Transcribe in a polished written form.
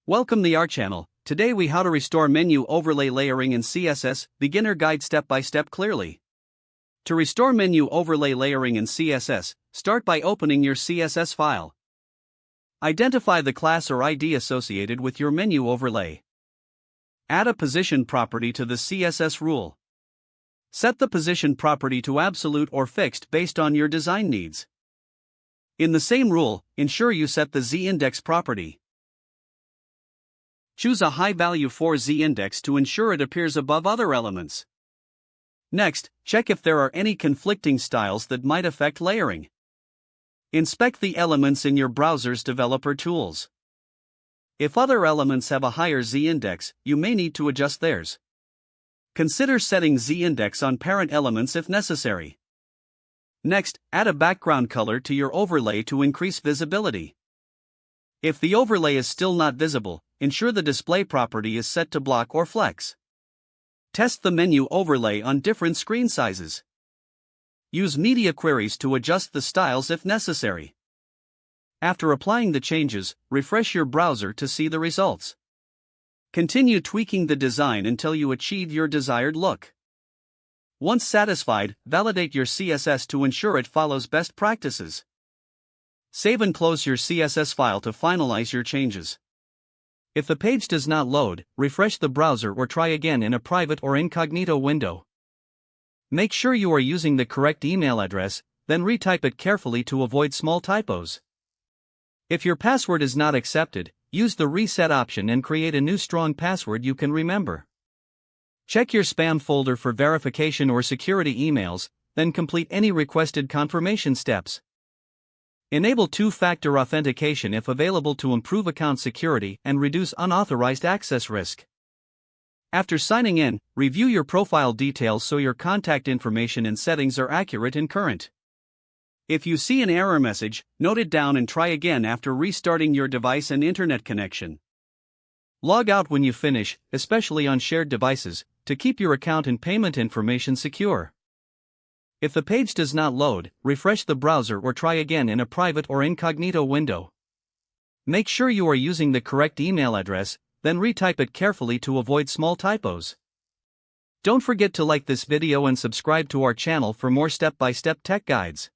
Welcome to our channel. Today we how to restore menu overlay layering in CSS, beginner guide step by step clearly. To restore menu overlay layering in CSS, start by opening your CSS file. Identify the class or ID associated with your menu overlay. Add a position property to the CSS rule. Set the position property to absolute or fixed based on your design needs. In the same rule, ensure you set the z-index property. Choose a high value for z-index to ensure it appears above other elements. Next, check if there are any conflicting styles that might affect layering. Inspect the elements in your browser's developer tools. If other elements have a higher z-index, you may need to adjust theirs. Consider setting z-index on parent elements if necessary. Next, add a background color to your overlay to increase visibility. If the overlay is still not visible, ensure the display property is set to block or flex. Test the menu overlay on different screen sizes. Use media queries to adjust the styles if necessary. After applying the changes, refresh your browser to see the results. Continue tweaking the design until you achieve your desired look. Once satisfied, validate your CSS to ensure it follows best practices. Save and close your CSS file to finalize your changes. If the page does not load, refresh the browser or try again in a private or incognito window. Make sure you are using the correct email address, then retype it carefully to avoid small typos. If your password is not accepted, use the reset option and create a new strong password you can remember. Check your spam folder for verification or security emails, then complete any requested confirmation steps. Enable two-factor authentication if available to improve account security and reduce unauthorized access risk. After signing in, review your profile details so your contact information and settings are accurate and current. If you see an error message, note it down and try again after restarting your device and internet connection. Log out when you finish, especially on shared devices, to keep your account and payment information secure. If the page does not load, refresh the browser or try again in a private or incognito window. Make sure you are using the correct email address, then retype it carefully to avoid small typos. Don't forget to like this video and subscribe to our channel for more step-by-step tech guides.